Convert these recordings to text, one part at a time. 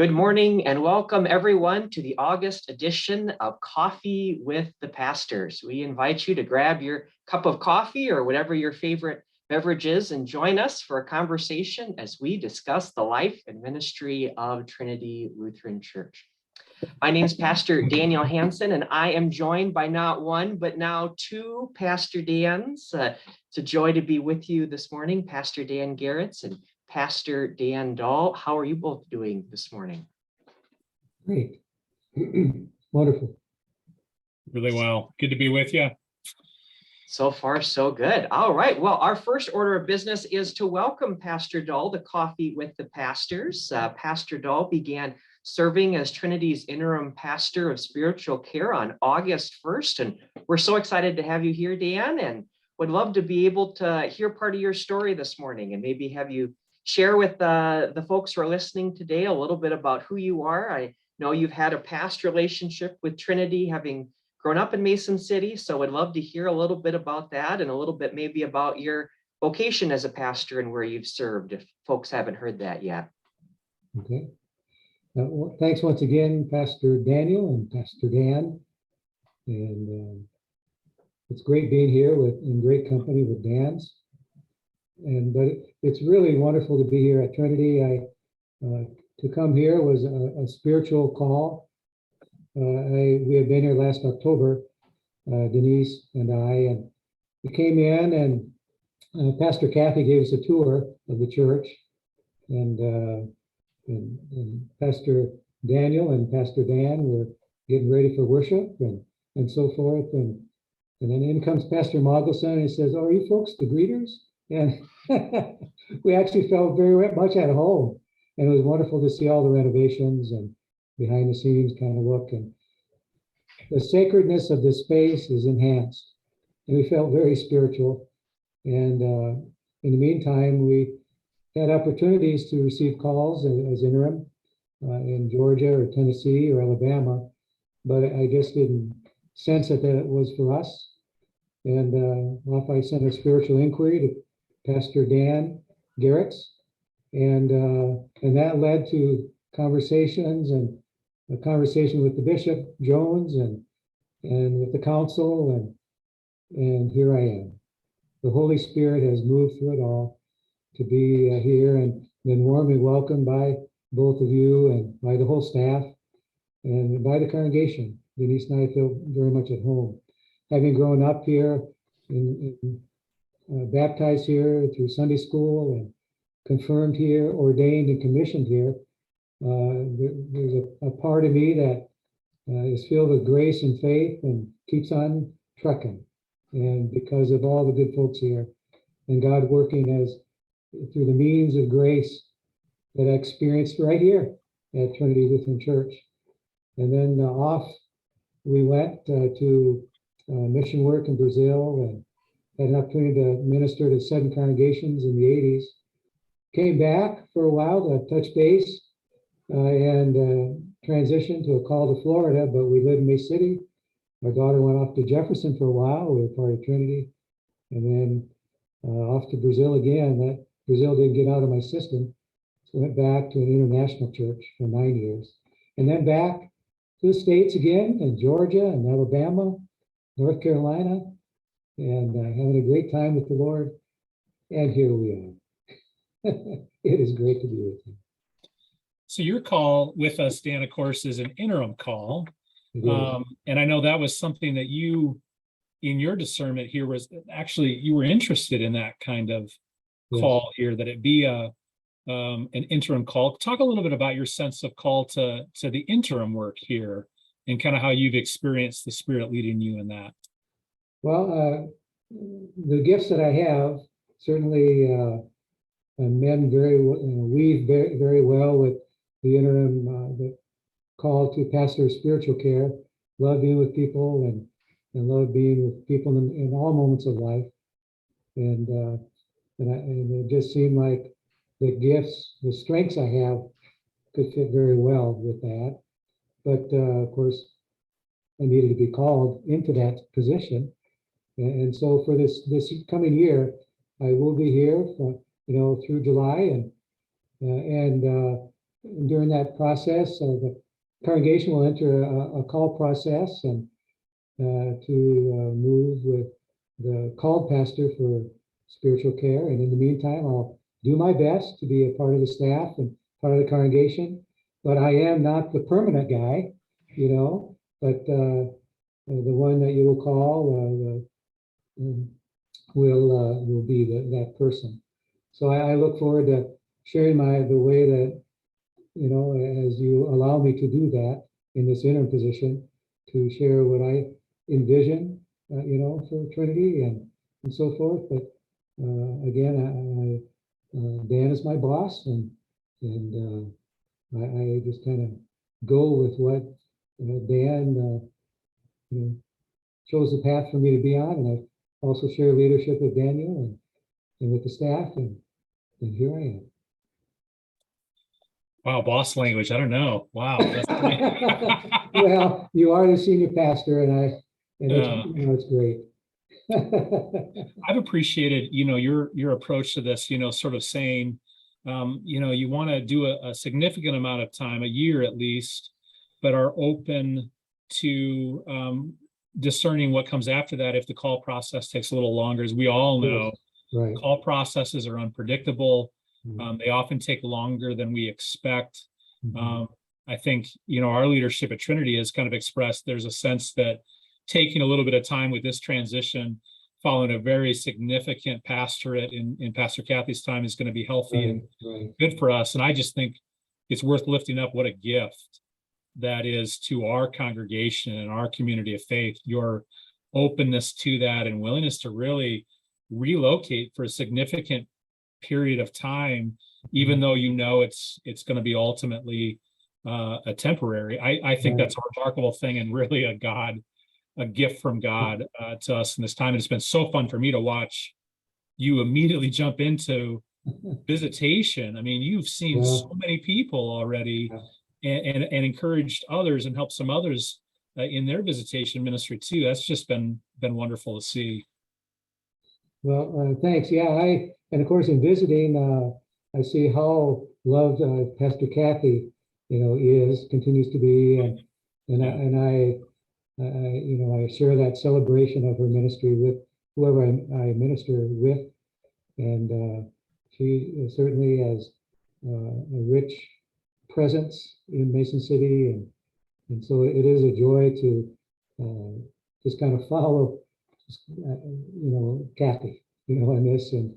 Good morning and welcome everyone to the August edition of Coffee with the Pastors. We invite you to grab your cup of coffee or whatever your favorite beverage is and join us for a conversation as we discuss the life and ministry of Trinity Lutheran Church. My name is Pastor Daniel Hanson, and I am joined by not one, but now two Pastor Dans. It's a joy to be with you this morning, Pastor Dan Gerrietts and Pastor Dan Dahl. How are you both doing this morning? Great. Wonderful. Really well. Good to be with you. So far, so good. All right. Well, our first order of business is to welcome Pastor Dahl to Coffee with the Pastors. Pastor Dahl began serving as Trinity's interim pastor of spiritual care on August 1st. And we're so excited to have you here, Dan, and would love to be able to hear part of your story this morning and maybe have you share with the folks who are listening today a little bit about who you are. I know you've had a past relationship with Trinity, having grown up in Mason City, so would love to hear a little bit about that and a little bit maybe about your vocation as a pastor and where you've served, if folks haven't heard that yet. Okay. Well, thanks once again, Pastor Daniel and Pastor Dan. And it's great being here in great company with Dan's. But it's really wonderful to be here at Trinity. To come here was a spiritual call. We had been here last October, Denise and I, and we came in and Pastor Kathy gave us a tour of the church, and Pastor Daniel and Pastor Dan were getting ready for worship and so forth, and then in comes Pastor Mogelson and he says, "Oh, are you folks the greeters?" And we actually felt very much at home, and it was wonderful to see all the renovations and behind the scenes kind of look, and the sacredness of this space is enhanced, and we felt very spiritual. And in the meantime, we had opportunities to receive calls as interim in Georgia or Tennessee or Alabama, but I just didn't sense that it was for us. And off I sent a spiritual inquiry to Pastor Dan Gerrietts, and that led to conversations and a conversation with the Bishop Jones and with the council, and here I am. The Holy Spirit has moved through it all to be here and been warmly welcomed by both of you and by the whole staff and by the congregation. Denise and I feel very much at home. Having grown up here, baptized here through Sunday school and confirmed here, ordained and commissioned here, there's a part of me that is filled with grace and faith and keeps on trucking. And because of all the good folks here and God working through the means of grace that I experienced right here at Trinity Lutheran Church. And then off we went to mission work in Brazil and had an opportunity to minister to 7 congregations in the 80s. Came back for a while to touch base and transitioned to a call to Florida, but we lived in May City. My daughter went off to Jefferson for a while. We were part of Trinity. And then off to Brazil again. Brazil didn't get out of my system. So went back to an international church for 9 years. And then back to the States again, in Georgia and Alabama, North Carolina, and having a great time with the Lord. And here we are. It is great to be with you. So your call with us, Dan, of course, is an interim call. And I know that was something that you, in your discernment here, was actually, you were interested in that kind of call here, that it be an interim call. Talk a little bit about your sense of call to the interim work here and kind of how you've experienced the Spirit leading you in that. Well, the gifts that I have certainly men weave very well with the interim, the call to pastor of spiritual care. Love being with people and love being with people in all moments of life. And it just seemed like the gifts, the strengths I have could fit very well with that. But of course, I needed to be called into that position. And so for this coming year, I will be here for, through July, and during that process, the congregation will enter a call process and to move with the called pastor for spiritual care. And in the meantime, I'll do my best to be a part of the staff and part of the congregation. But I am not the permanent guy, but the one that you will call will be that person. So I look forward to sharing the way that, as you allow me to do that in this interim position, to share what I envision, for Trinity and so forth. But again, Dan is my boss, and I just kind of go with what Dan chose the path for me to be on, and I also share leadership with Daniel and with the staff, and here I am. Wow, boss language. I don't know. Wow. That's Well, you are the senior pastor, and it's great. I've appreciated, your approach to this, sort of saying, you want to do a significant amount of time, a year at least, but are open to discerning what comes after that if the call process takes a little longer. As we all know, right. Call processes are unpredictable. Mhm. They often take longer than we expect. Mhm. I think, our leadership at Trinity has kind of expressed there's a sense that taking a little bit of time with this transition, following a very significant pastorate in Pastor Kathy's time, is going to be healthy and good for us. And I just think it's worth lifting up what a gift that is to our congregation and our community of faith, your openness to that and willingness to really relocate for a significant period of time, even though it's going to be ultimately a temporary. I think that's a remarkable thing and really a gift from God to us in this time. And it's been so fun for me to watch you immediately jump into visitation. I mean, you've seen so many people already and encouraged others and helped some others in their visitation ministry too. That's just been wonderful to see. Well, thanks. Yeah, and of course in visiting, I see how loved Pastor Kathy, continues to be, and I share that celebration of her ministry with whoever I minister with, and she certainly has a rich presence in Mason City, and so it is a joy to just kind of follow, Kathy, in this, and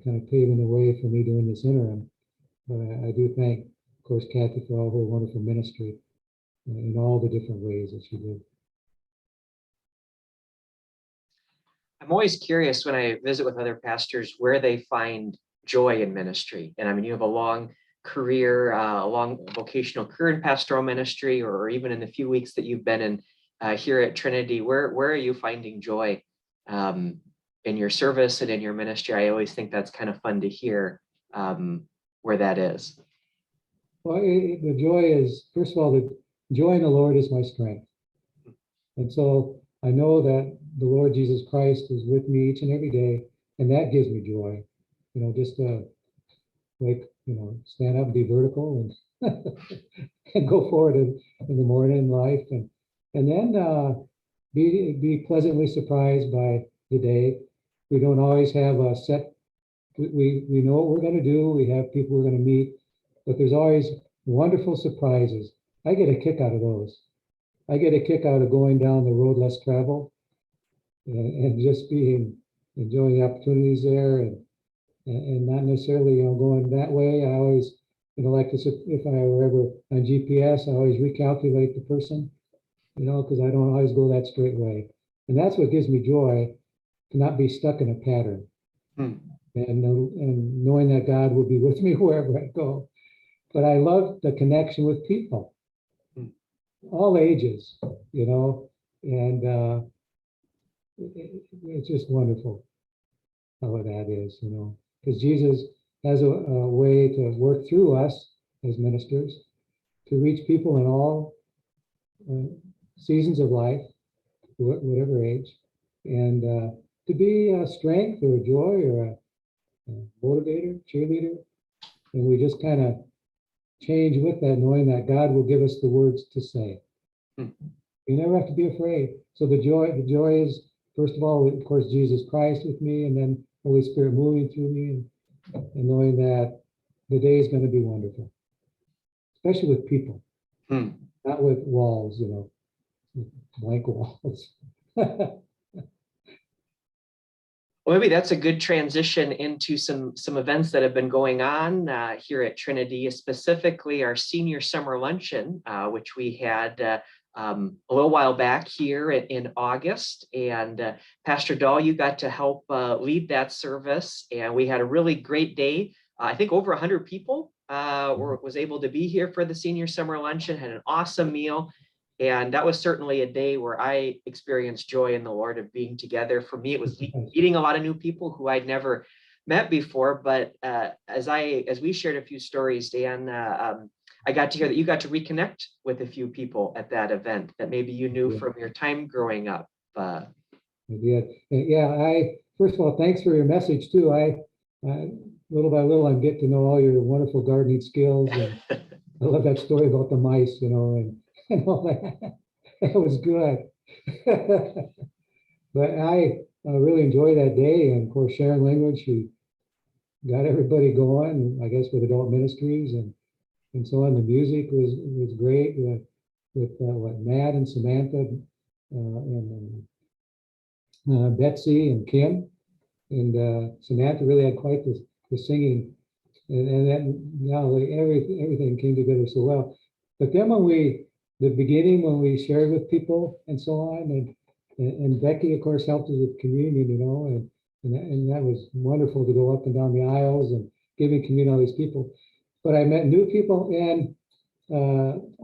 kind of paving the way for me doing this interim. But I do thank, of course, Kathy for all her wonderful ministry in all the different ways that she did. I'm always curious when I visit with other pastors where they find joy in ministry. And I mean, you have a long career, a long vocational career in pastoral ministry, or even in the few weeks that you've been in here at Trinity. Where are you finding joy in your service and in your ministry? I always think that's kind of fun to hear where that is. Well, the joy is, first of all, the joy in the Lord is my strength. And so I know that the Lord Jesus Christ is with me each and every day, and that gives me joy. Just to stand up and be vertical and and go forward in the morning in life, and then be pleasantly surprised by the day. We don't always have a set. We know what we're going to do. We have people we're going to meet, but there's always wonderful surprises. I get a kick out of those. I get a kick out of going down the road less traveled and just enjoying the opportunities there, and not necessarily going that way. I always like to, if I were ever on GPS, I always recalculate the person, because I don't always go that straight way, and that's what gives me joy, to not be stuck in a pattern. And knowing that God will be with me wherever I go. But I love the connection with people, all ages, and it's just wonderful how that is, because Jesus has a way to work through us as ministers to reach people in all seasons of life, whatever age, and to be a strength or a joy or a motivator, cheerleader. And we just kind of change with that, knowing that God will give us the words to say. Hmm. You never have to be afraid. So the joy is, first of all, of course, Jesus Christ with me, and then Holy Spirit moving through me, and knowing that the day is going to be wonderful, especially with people, not with walls, blank walls. Well, maybe that's a good transition into some events that have been going on here at Trinity, specifically our senior summer luncheon, which we had a little while back here in August. And Pastor Dahl, you got to help lead that service, and we had a really great day. I think over 100 people was able to be here for the senior summer luncheon, had an awesome meal. And that was certainly a day where I experienced joy in the Lord of being together. For me, it was meeting a lot of new people who I'd never met before. But as we shared a few stories, Dan, I got to hear that you got to reconnect with a few people at that event that maybe you knew from your time growing up. I did. Yeah, first of all, thanks for your message too. I little by little, I'm getting to know all your wonderful gardening skills. And I love that story about the mice, and all that. That was good. But I really enjoyed that day. And of course, Sharon Langwood, she got everybody going, I guess, with adult ministries and so on. The music was great with Matt and Samantha and Betsy and Kim. And Samantha really had quite the singing. And then everything came together so well. But then the beginning when we shared with people and so on, and Becky, of course, helped us with communion, and that was wonderful to go up and down the aisles and giving communion to all these people. But I met new people, and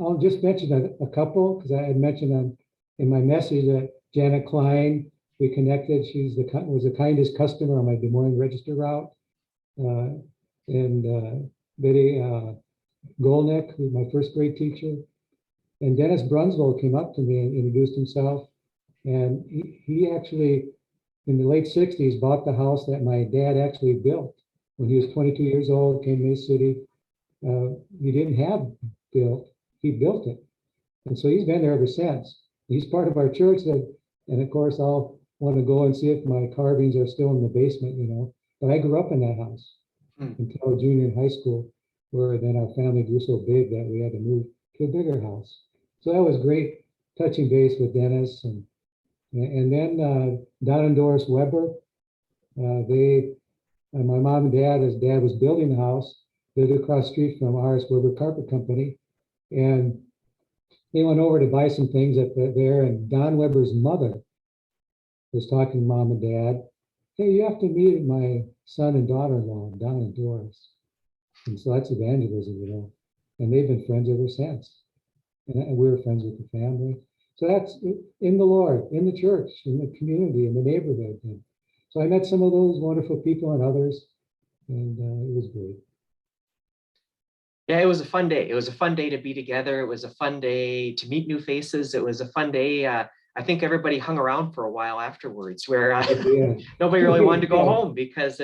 I'll just mention a couple, because I had mentioned in my message that Janet Klein, we connected. She was the kindest customer on my Des Moines Register route. And Betty Golnick, who was my first grade teacher. And Dennis Brunswell came up to me and introduced himself. And he actually, in the late 60s, bought the house that my dad actually built. When he was 22 years old, came to this city. He didn't have built, he built it. And so he's been there ever since. He's part of our church, and of course, I'll want to go and see if my carvings are still in the basement, But I grew up in that house until junior in high school, where then our family grew so big that we had to move to a bigger house. So that was great, touching base with Dennis. And then Don and Doris Weber, my mom and dad, as dad was building the house, lived across the street from R.S. Weber Carpet Company. And they went over to buy some things there, and Don Weber's mother was talking to mom and dad. Hey, you have to meet my son and daughter-in-law, Don and Doris. And so that's evangelism, And they've been friends ever since. And we were friends with the family. So that's in the Lord, in the church, in the community, in the neighborhood. And so I met some of those wonderful people and others, and it was great. Yeah, it was a fun day. It was a fun day to be together. It was a fun day to meet new faces. It was a fun day. I think everybody hung around for a while afterwards, where nobody really wanted to go home, because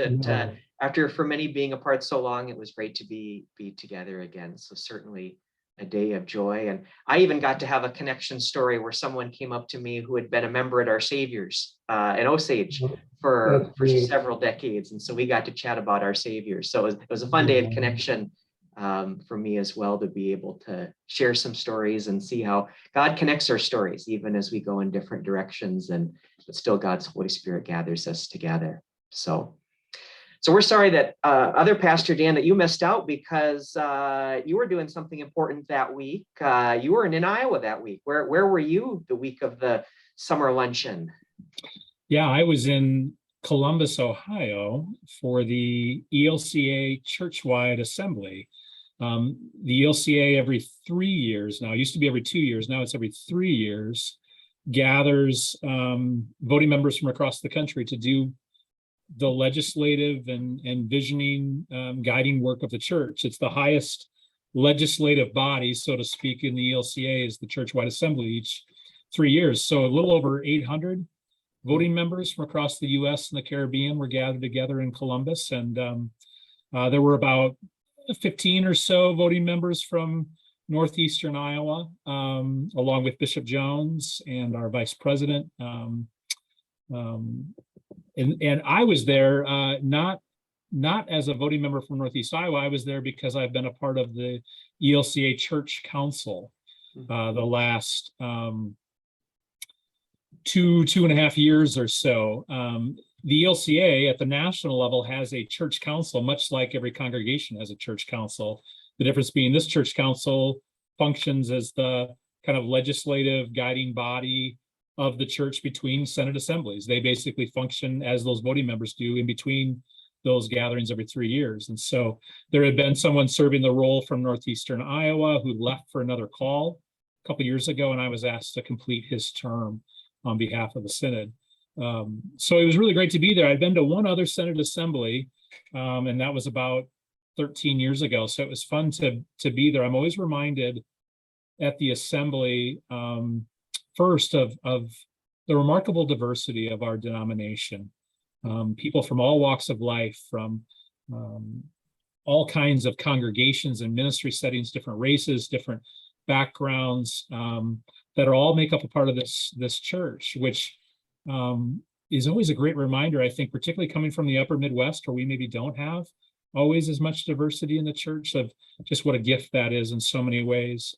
after for many being apart so long, it was great to be together again. So certainly a day of joy. And I even got to have a connection story where someone came up to me who had been a member at Our Savior's in Osage for several decades. And so we got to chat about Our Savior. So it was a fun day of connection for me as well, to be able to share some stories and see how God connects our stories, even as we go in different directions, but still God's Holy Spirit gathers us together. So we're sorry that other Pastor Dan, that you missed out, because you were doing something important that week. You were in Iowa that week. Where were you the week of the summer luncheon? Yeah, I was in Columbus, Ohio for the ELCA Churchwide Assembly. The ELCA every 3 years now, it used to be every 2 years, now it's every 3 years, gathers voting members from across the country to do the legislative and visioning, guiding work of the church. It's the highest legislative body, so to speak, in the ELCA is the Churchwide Assembly each 3 years. So a little over 800 voting members from across the U.S. and the Caribbean were gathered together in Columbus, and there were about 15 or so voting members from northeastern Iowa, along with Bishop Jones and our vice president. And I was there, not as a voting member from Northeast Iowa. I was there because I've been a part of the ELCA Church Council the last 2.5 years or so. The ELCA at the national level has a church council, much like every congregation has a church council. The difference being this church council functions as the kind of legislative guiding body of the church between Senate assemblies. They basically function as those voting members do in between those gatherings every 3 years. And so there had been someone serving the role from northeastern Iowa who left for another call a couple of years ago, and I was asked to complete his term on behalf of the Synod. So it was really great to be there. I'd been to one other Senate assembly, and that was about 13 years ago. So it was fun to be there. I'm always reminded at the assembly, first of the remarkable diversity of our denomination. People from all walks of life, from all kinds of congregations and ministry settings, different races, different backgrounds, that are all make up a part of this church, which is always a great reminder, I think, particularly coming from the upper Midwest, where we maybe don't have always as much diversity in the church, of just what a gift that is in so many ways.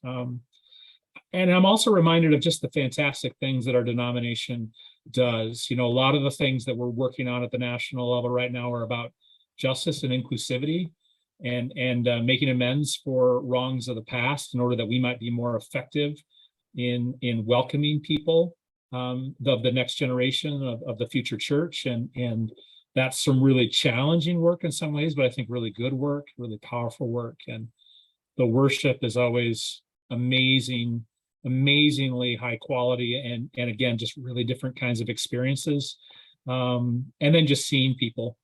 And I'm also reminded of just the fantastic things that our denomination does. You know, a lot of the things that we're working on at the national level right now are about justice and inclusivity, and making amends for wrongs of the past in order that we might be more effective in welcoming people of the next generation of the future church. And that's some really challenging work in some ways, but I think really good work, really powerful work. And the worship is always amazingly high quality, and again, just really different kinds of experiences. And then just seeing people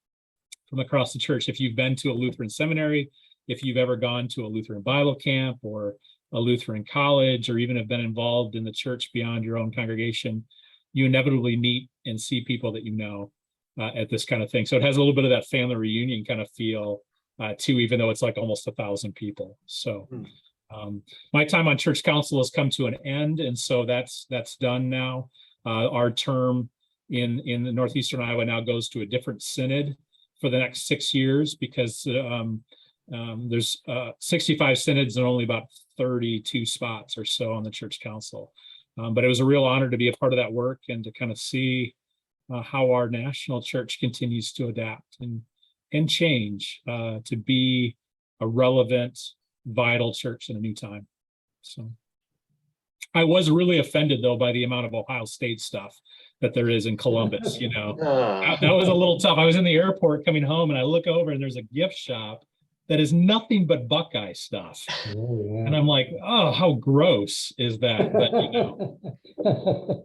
from across the church. If you've been to a Lutheran seminary, if you've ever gone to a Lutheran Bible camp or a Lutheran college, or even have been involved in the church beyond your own congregation, you inevitably meet and see people that you know at this kind of thing. So it has a little bit of that family reunion kind of feel too, even though it's like almost 1,000 people. So my time on church council has come to an end, and so that's done now. Our term in the northeastern Iowa now goes to a different synod for the next 6 years, because there's 65 synods and only about 32 spots or so on the church council. But it was a real honor to be a part of that work and to kind of see how our national church continues to adapt and change to be a relevant, vital church in a new time. So I was really offended, though, by the amount of Ohio State stuff that there is in Columbus. You know, that was a little tough. I was in the airport coming home, and I look over and there's a gift shop that is nothing but Buckeye stuff. Oh, yeah. And I'm like, oh, how gross is that? But you know,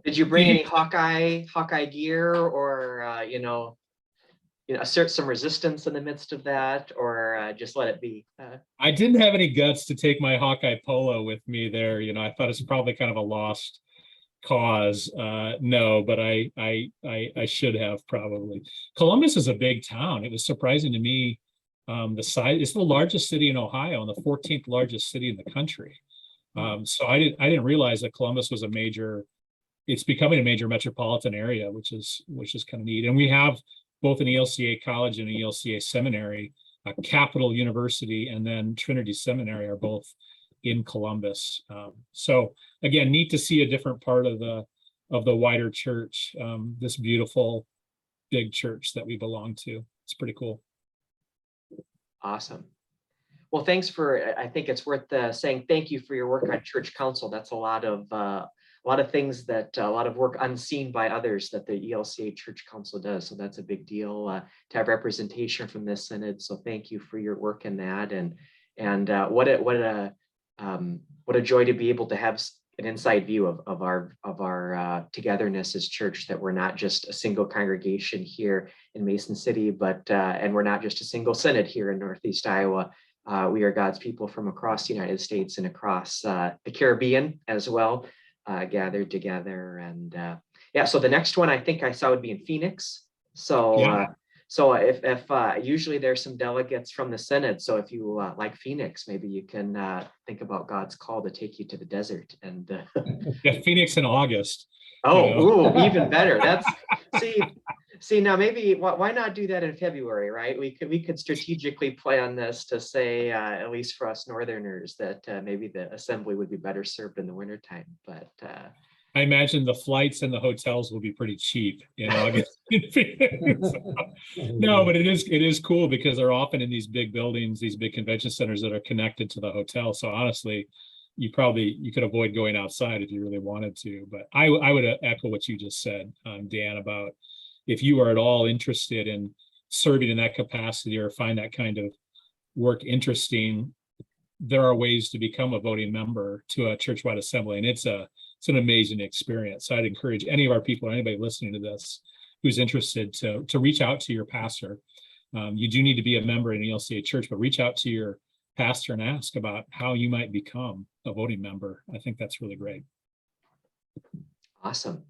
Did you bring any Hawkeye gear, or assert some resistance in the midst of that, or just let it be? I didn't have any guts to take my Hawkeye polo with me there. You know, I thought it's probably kind of a lost cause. No, but I should have probably. Columbus is a big town. It was surprising to me. The size, it's the largest city in Ohio and the 14th largest city in the country. So I didn't realize that Columbus was it's becoming a major metropolitan area, which is kind of neat. And we have both an ELCA college and an ELCA seminary. Capital University and then Trinity Seminary are both in Columbus. So again, neat to see a different part of the wider church, this beautiful big church that we belong to. It's pretty cool. Awesome. Well, thanks I think it's worth saying thank you for your work on church council. That's a lot of things that a lot of work unseen by others that the ELCA Church Council does. So that's a big deal to have representation from this synod. So thank you for your work in that, and what a joy to be able to have an inside view of our togetherness as church, that we're not just a single congregation here in Mason City, but and we're not just a single synod here in Northeast Iowa. We are God's people from across the United States and across the Caribbean as well, gathered together. And so the next one I think I saw would be in Phoenix. So So if usually there's some delegates from the synod. So if you like Phoenix, maybe you can think about God's call to take you to the desert. And Yeah, Phoenix in August. ooh, even better. That's see now maybe why not do that in February, right? We could strategically plan this to say at least for us Northerners that maybe the assembly would be better served in the wintertime. But I imagine the flights and the hotels will be pretty cheap in August. No, but it is cool because they're often in these big buildings, these big convention centers that are connected to the hotel. So honestly, you could avoid going outside if you really wanted to. But I would echo what you just said, Dan, about if you are at all interested in serving in that capacity or find that kind of work interesting, there are ways to become a voting member to a churchwide assembly, and it's an amazing experience. So I'd encourage any of our people, anybody listening to this who's interested to reach out to your pastor. You do need to be a member in an ELCA church, but reach out to your pastor and ask about how you might become a voting member. I think that's really great. Awesome.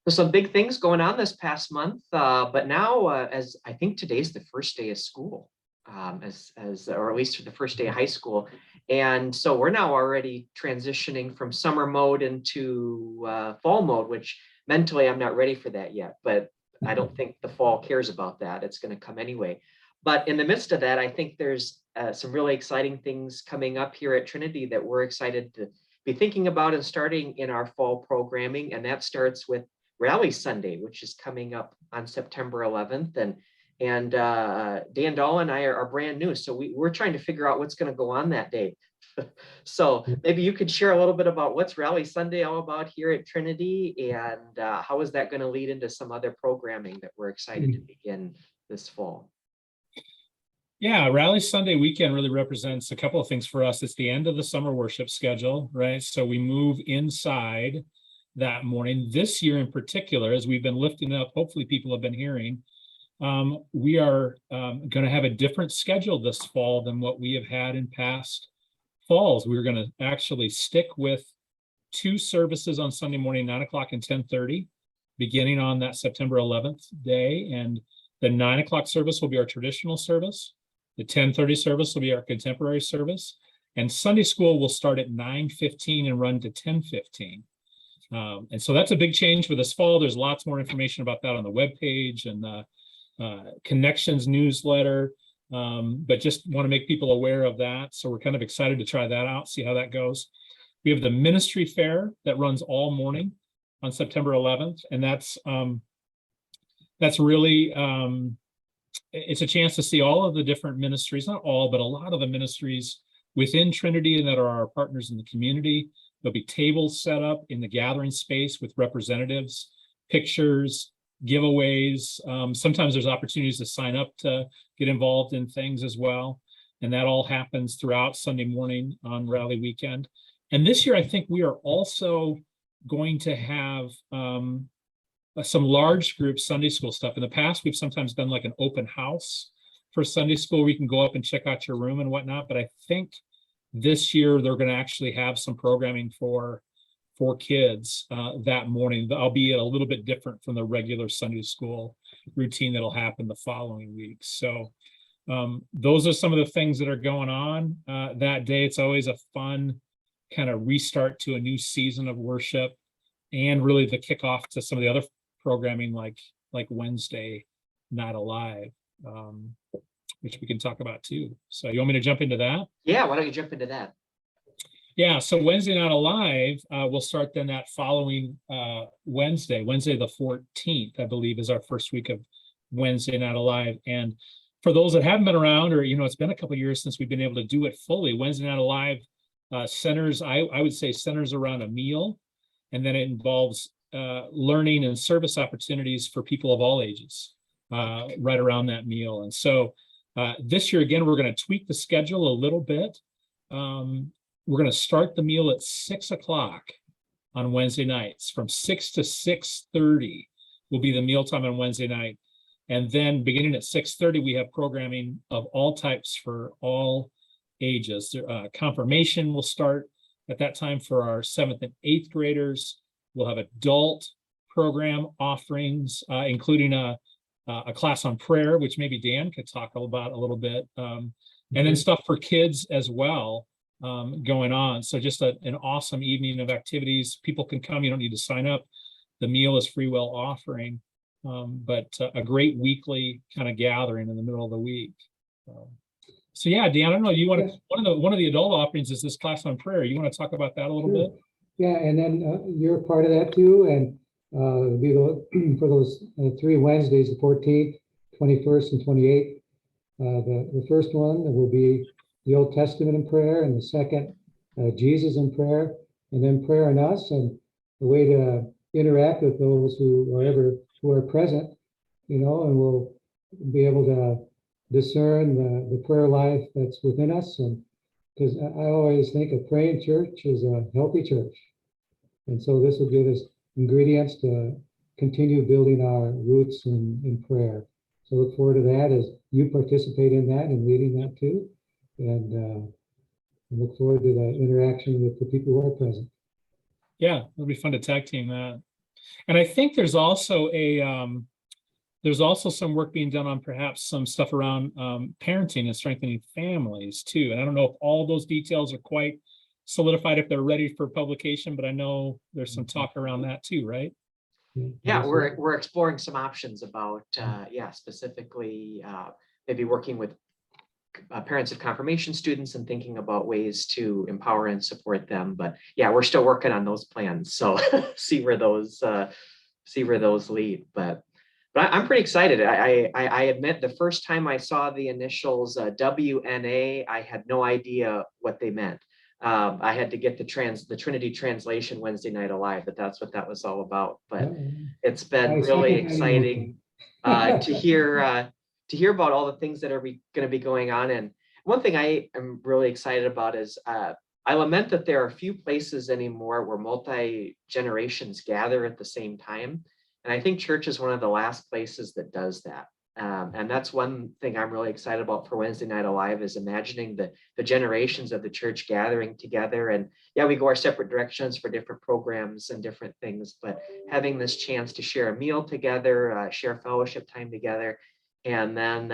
There's some big things going on this past month, but now as I think today's the first day of school, or at least the first day of high school. And so we're now already transitioning from summer mode into fall mode, which mentally I'm not ready for that yet, but I don't think the fall cares about that. It's going to come anyway. But in the midst of that, I think there's some really exciting things coming up here at Trinity that we're excited to be thinking about and starting in our fall programming. And that starts with Rally Sunday, which is coming up on September 11th. And Dan Dahl and I are brand new, so we're trying to figure out what's going to go on that day. So maybe you could share a little bit about what's Rally Sunday all about here at Trinity, and how is that going to lead into some other programming that we're excited to begin this fall. Yeah, Rally Sunday weekend really represents a couple of things for us. It's the end of the summer worship schedule, right? So we move inside that morning. This year in particular, as we've been lifting up, hopefully people have been hearing, we are going to have a different schedule this fall than what we have had in past falls. We're going to actually stick with 2 services on Sunday morning, 9 o'clock and 10:30, beginning on that September 11th day. And the 9 o'clock service will be our traditional service. The 10:30 service will be our contemporary service. And Sunday school will start at 9:15 and run to 10:15. And so that's a big change for this fall. There's lots more information about that on the webpage and the Connections newsletter, but just want to make people aware of that. So we're kind of excited to try that out, see how that goes. We have the ministry fair that runs all morning on September 11th, and that's really it's a chance to see all of the different ministries, not all, but a lot of the ministries within Trinity and that are our partners in the community. There'll be tables set up in the gathering space with representatives, pictures, giveaways. Sometimes there's opportunities to sign up to get involved in things as well. And that all happens throughout Sunday morning on Rally Weekend. And this year, I think we are also going to have some large group Sunday school stuff. In the past, we've sometimes done like an open house for Sunday school where you can go up and check out your room and whatnot. But I think this year they're going to actually have some programming for kids that morning, albeit a little bit different from the regular Sunday school routine that'll happen the following week. So those are some of the things that are going on that day. It's always a fun kind of restart to a new season of worship, and really the kickoff to some of the other programming like Wednesday Not Alive, which we can talk about too. So you want me to jump into that? Yeah, why don't you jump into that? Yeah, so Wednesday Not Alive will start then that following Wednesday the 14th, I believe, is our first week of Wednesday Not Alive. And for those that haven't been around, or, it's been a couple of years since we've been able to do it fully, Wednesday Not Alive centers, I would say centers around a meal, and then it involves learning and service opportunities for people of all ages right around that meal. And so this year, again, we're going to tweak the schedule a little bit. We're going to start the meal at 6 o'clock on Wednesday nights. From 6 to 6:30 will be the mealtime on Wednesday night. And then beginning at 6:30, we have programming of all types for all ages. Confirmation will start at that time for our 7th and 8th graders. We'll have adult program offerings, including a a class on prayer, which maybe Dan could talk about a little bit, and then stuff for kids as well going on. So just an awesome evening of activities. People can come. You don't need to sign up. The meal is free will offering, but a great weekly kind of gathering in the middle of the week. So yeah, Dan, I don't know. You want to one of the adult offerings is this class on prayer. You want to talk about that a little bit? Yeah, and then you're part of that too, and for those 3 Wednesdays, the 14th, 21st, and 28th. The first one will be the Old Testament in prayer, and the second, Jesus in prayer, and then prayer in us, and the way to interact with those who are present, and we'll be able to discern the prayer life that's within us. And because I always think a praying church is a healthy church. And so this will give us ingredients to continue building our roots in prayer. So look forward to that as you participate in that and leading that too. And look forward to the interaction with the people who are present. Yeah, it'll be fun to tag team that. And I think there's also some work being done on perhaps some stuff around parenting and strengthening families too. And I don't know if all those details are quite solidified, if they're ready for publication, but I know there's some talk around that too, right? Yeah, we're exploring some options about specifically maybe working with parents of confirmation students and thinking about ways to empower and support them. But yeah, we're still working on those plans. So see where those lead. But I'm pretty excited. I admit the first time I saw the initials WNA, I had no idea what they meant. I had to get the Trinity translation Wednesday Night Alive, but that's what that was all about. But it's been really exciting to hear about all the things that are going to be going on. And one thing I am really excited about is I lament that there are few places anymore where multi-generations gather at the same time. And I think church is one of the last places that does that. And that's one thing I'm really excited about for Wednesday Night Alive, is imagining the generations of the church gathering together. And yeah, we go our separate directions for different programs and different things, but having this chance to share a meal together, share fellowship time together, and then,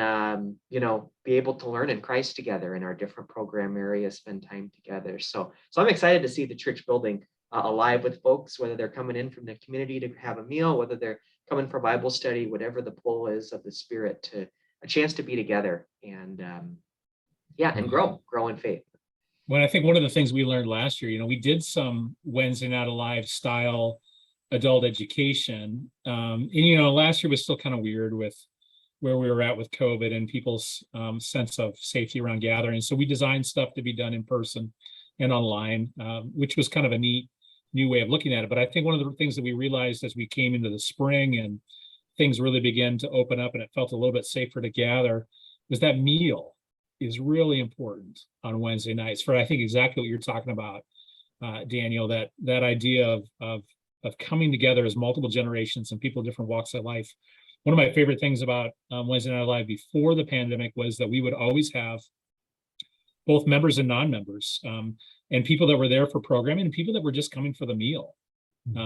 be able to learn in Christ together in our different program areas, spend time together. So I'm excited to see the church building alive with folks, whether they're coming in from the community to have a meal, whether they're coming for Bible study, whatever the pull is of the Spirit, to a chance to be together and and grow in faith. Well, I think one of the things we learned last year, we did some Wednesday Night Alive style adult education. And last year was still kind of weird with where we were at with COVID and people's sense of safety around gatherings. So we designed stuff to be done in person and online, which was kind of a neat new way of looking at it. But I think one of the things that we realized as we came into the spring and things really began to open up and it felt a little bit safer to gather, was that meal is really important on Wednesday nights for, I think, exactly what you're talking about, Daniel, that idea of coming together as multiple generations and people of different walks of life. One of my favorite things about Wednesday Night Live before the pandemic was that we would always have both members and non-members, and people that were there for programming and people that were just coming for the meal,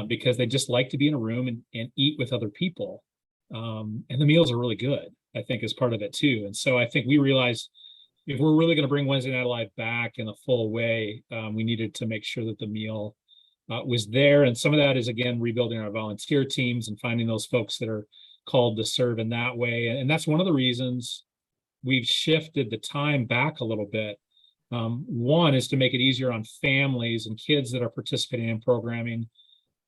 because they just like to be in a room and eat with other people. And the meals are really good, I think, as part of it too. And so I think we realized if we're really going to bring Wednesday Night Live back in a full way, we needed to make sure that the meal was there. And some of that is, again, rebuilding our volunteer teams and finding those folks that are called to serve in that way. And that's one of the reasons we've shifted the time back a little bit. One is to make it easier on families and kids that are participating in programming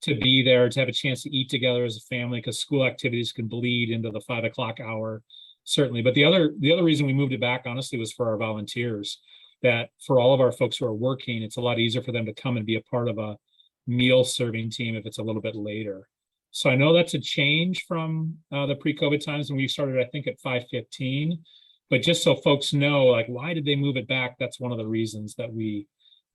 to be there, to have a chance to eat together as a family, because school activities can bleed into the 5 o'clock hour, certainly. But the other reason we moved it back, honestly, was for our volunteers, that for all of our folks who are working, it's a lot easier for them to come and be a part of a meal serving team if it's a little bit later. So I know that's a change from the pre-COVID times when we started, I think, at 5:15. But just so folks know, like, why did they move it back? That's one of the reasons that we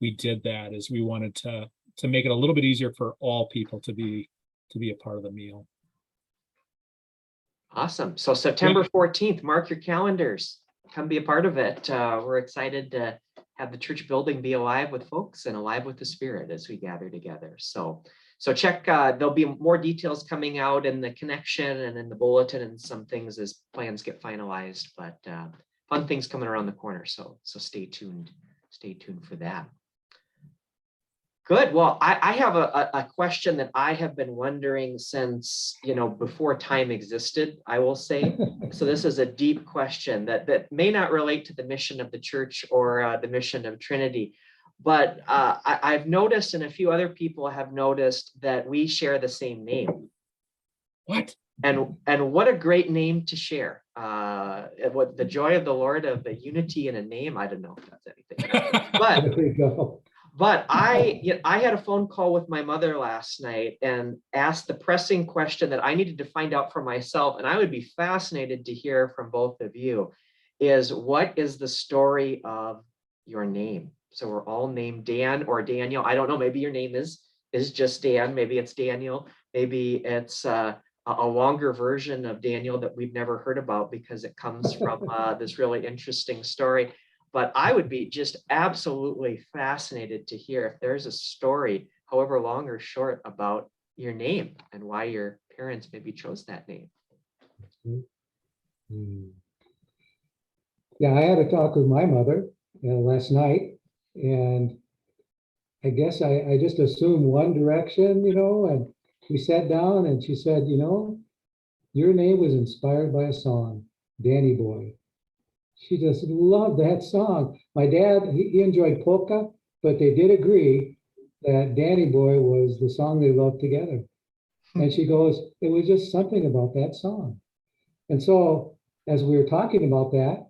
did that, is we wanted to make it a little bit easier for all people to be a part of the meal. Awesome. So September 14th, mark your calendars. Come be a part of it. We're excited to have the church building be alive with folks and alive with the Spirit as we gather together. So So check, there'll be more details coming out in the connection and in the bulletin and some things as plans get finalized, but fun things coming around the corner. So stay tuned. Stay tuned for that. Good. Well, I have a question that I have been wondering since, before time existed, I will say. So this is a deep question that may not relate to the mission of the church or the mission of Trinity. But I've noticed, and a few other people have noticed, that we share the same name. What? And what a great name to share. What the joy of the Lord, of the unity in a name. I don't know if that's anything. But There you go. But I had a phone call with my mother last night and asked the pressing question that I needed to find out for myself. And I would be fascinated to hear from both of you is, what is the story of your name? So we're all named Dan or Daniel. I don't know, maybe your name is just Dan. Maybe it's Daniel. Maybe it's a longer version of Daniel that we've never heard about because it comes from this really interesting story. But I would be just absolutely fascinated to hear if there's a story, however long or short, about your name and why your parents maybe chose that name. Yeah, I had a talk with my mother last night, and I guess I just assumed one direction, and we sat down and she said, your name was inspired by a song, Danny Boy. She just loved that song. My dad, he enjoyed polka, but they did agree that Danny Boy was the song they loved together. And she goes, it was just something about that song. And so as we were talking about that,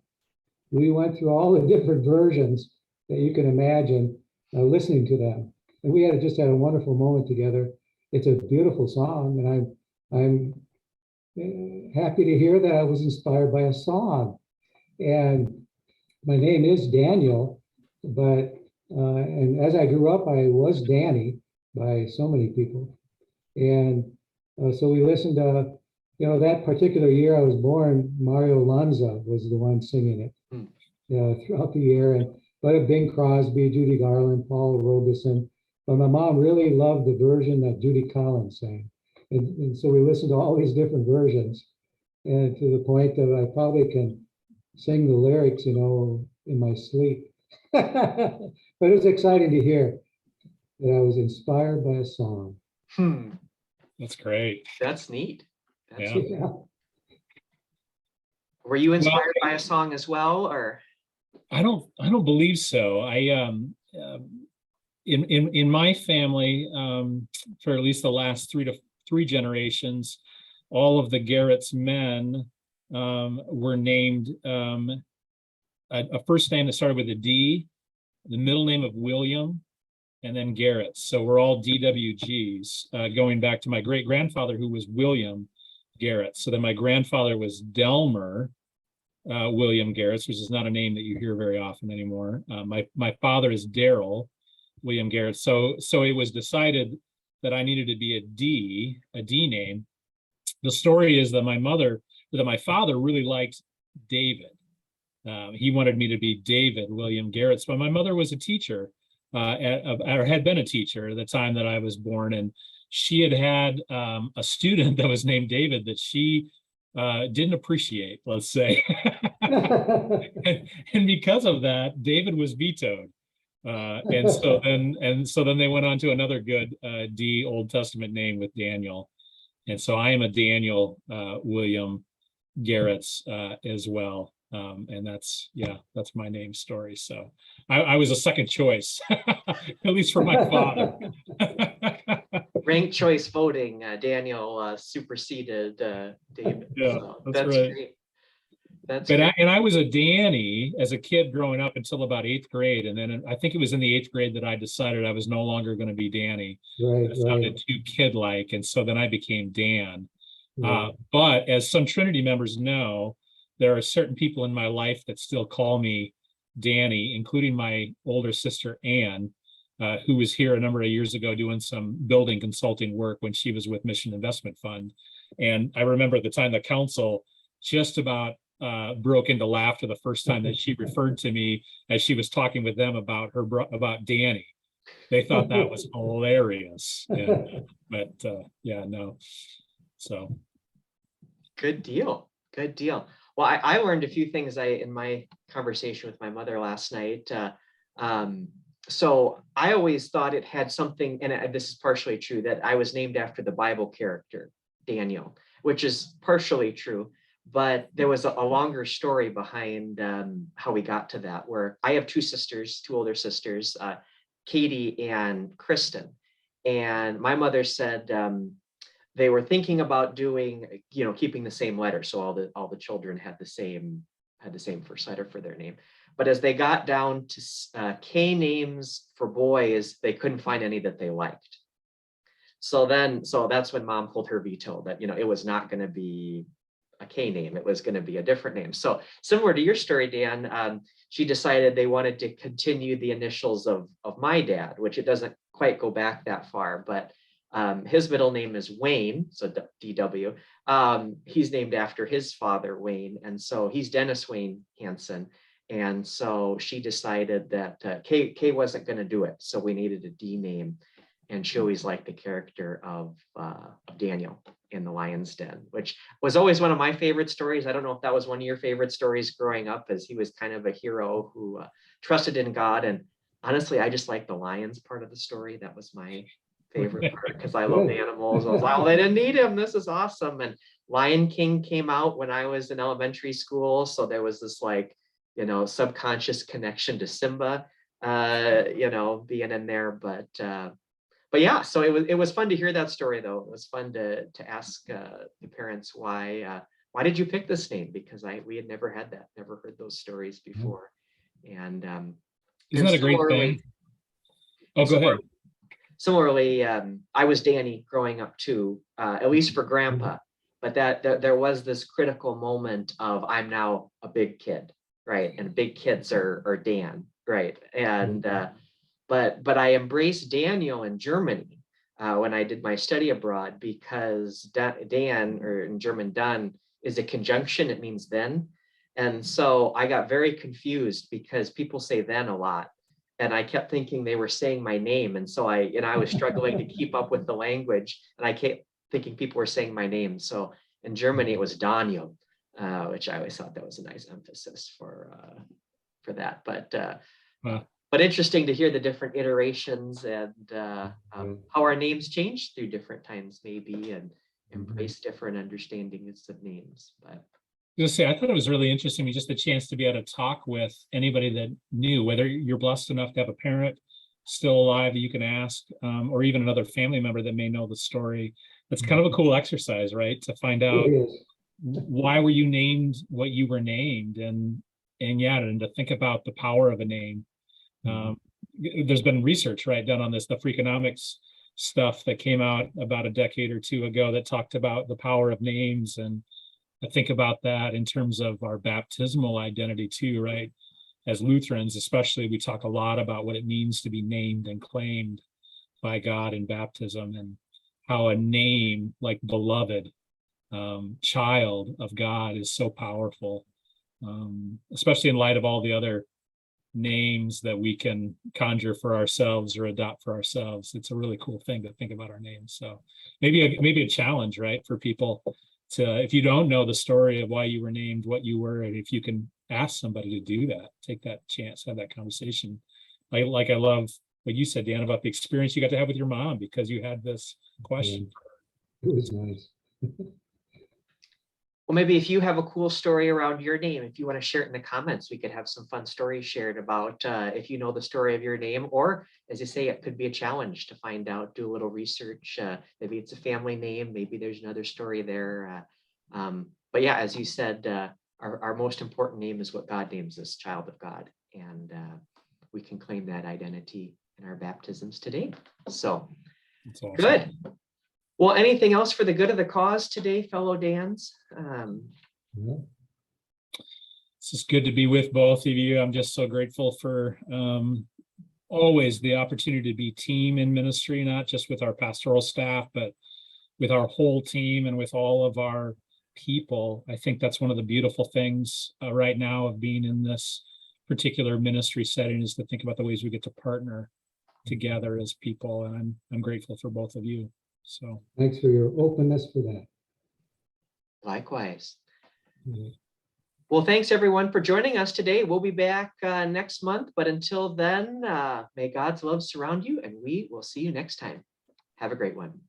we went through all the different versions that you can imagine, listening to them. And we just had a wonderful moment together. It's a beautiful song, and I'm happy to hear that I was inspired by a song. And my name is Daniel, but and as I grew up, I was Danny by so many people. And so we listened to, that particular year I was born, Mario Lanza was the one singing it throughout the year. But Bing Crosby, Judy Garland, Paul Robeson. But my mom really loved the version that Judy Collins sang. And so we listened to all these different versions, and to the point that I probably can sing the lyrics, in my sleep. But it was exciting to hear that I was inspired by a song. That's great. That's neat. Yeah. Neat. Were you inspired by a song as well, or? I don't believe so. In my family, for at least the last three generations, all of the Gerrietts men were named a first name that started with a D, the middle name of William, and then Gerrietts. So we're all DWGs, going back to my great grandfather, who was William Gerrietts. So then my grandfather was Delmer William Gerrietts, which is not a name that you hear very often anymore. My father is Daryl William Gerrietts. So it was decided that I needed to be a D name. The story is that my father really liked David. He wanted me to be David William Gerrietts, but my mother was a teacher, or had been a teacher at the time that I was born, and she had a student that was named David that she didn't appreciate, let's say. and because of that, David was vetoed. And so then they went on to another good D Old Testament name with Daniel. And so I am a Daniel William Gerrietts as well. And that's my name story. So I was a second choice, at least for my father. Ranked choice voting, Daniel superseded David. Yeah, so that's right. Great. Great. I was a Danny as a kid growing up until about 8th grade. And then I think it was in the 8th grade that I decided I was no longer going to be Danny. Right, it sounded too kid-like. And so then I became Dan. Right. But as some Trinity members know, there are certain people in my life that still call me Danny, including my older sister, Ann, who was here a number of years ago doing some building consulting work when she was with Mission Investment Fund. And I remember at the time the council just about broke into laughter the first time that she referred to me as she was talking with them about Danny. They thought that was hilarious. Yeah. But yeah, no. So Good deal. Good deal. Well, I learned a few things in my conversation with my mother last night. So I always thought it had something, and this is partially true, that I was named after the Bible character, Daniel, which is partially true. But there was a longer story behind how we got to that, where I have two sisters, two older sisters, Katie and Kristen. And my mother said, they were thinking about doing, keeping the same letter. So all the children had the same first letter for their name. But as they got down to K names for boys, they couldn't find any that they liked. So that's when Mom pulled her veto that, it was not going to be a K name. It was going to be a different name. So similar to your story, Dan, she decided they wanted to continue the initials of my dad, which it doesn't quite go back that far, but his middle name is Wayne, so DW. He's named after his father, Wayne, and so he's Dennis Wayne Hanson. And so she decided that K wasn't going to do it, so we needed a D name. And she always liked the character of Daniel in the Lion's Den, which was always one of my favorite stories. I don't know if that was one of your favorite stories growing up, as he was kind of a hero who trusted in God. And honestly, I just like the lions part of the story. That was my favorite part because I love animals. I was like, oh, they didn't need him. This is awesome. And Lion King came out when I was in elementary school. So there was this subconscious connection to Simba, being in there. But yeah, so it was fun to hear that story, though. It was fun to ask the parents why did you pick this name? Because we had never heard those stories before. And isn't that a great thing? Oh, go ahead. Similarly, I was Danny growing up too, at least for Grandpa. But that there was this critical moment of I'm now a big kid, right? And big kids are Dan, right? And but I embraced Daniel in Germany when I did my study abroad, because Dan, or in German Dan, is a conjunction. It means then. And so I got very confused because people say then a lot. And I kept thinking they were saying my name. And so I was struggling to keep up with the language. And I kept thinking people were saying my name. So in Germany, it was Daniel, which I always thought that was a nice emphasis for that. But interesting to hear the different iterations and how our names change through different times, maybe, and embrace different understandings of names. But I thought it was really interesting, just the chance to be able to talk with anybody that knew, whether you're blessed enough to have a parent still alive that you can ask, or even another family member that may know the story. That's kind of a cool exercise, right? To find out why were you named what you were named, and to think about the power of a name. There's been research, right, done on this, the Freakonomics stuff that came out about a decade or two ago that talked about the power of names. And I think about that in terms of our baptismal identity too, right? As Lutherans, especially, we talk a lot about what it means to be named and claimed by God in baptism, and how a name like beloved, child of God, is so powerful, especially in light of all the other names that we can conjure for ourselves or adopt for ourselves. It's a really cool thing to think about our names. So maybe a challenge, right, for people to, if you don't know the story of why you were named what you were, and if you can ask somebody to do that, take that chance, have that conversation. I love what you said, Dan, about the experience you got to have with your mom because you had this question. It was nice. Well, maybe if you have a cool story around your name, if you want to share it in the comments, we could have some fun stories shared about if you know the story of your name, or as you say, it could be a challenge to find out, do a little research. Maybe it's a family name, maybe there's another story there. But yeah, as you said, our most important name is what God names us, child of God. And we can claim that identity in our baptisms today. So awesome. Good. Well, anything else for the good of the cause today, fellow Dans? It's just good to be with both of you. I'm just so grateful for always the opportunity to be team in ministry, not just with our pastoral staff, but with our whole team and with all of our people. I think that's one of the beautiful things right now of being in this particular ministry setting, is to think about the ways we get to partner together as people, and I'm grateful for both of you. So Thanks for your openness for that. Likewise. Yeah. Well, thanks everyone for joining us today. We'll be back next month, but until then, may God's love surround you, and we will see you next time. Have a great one.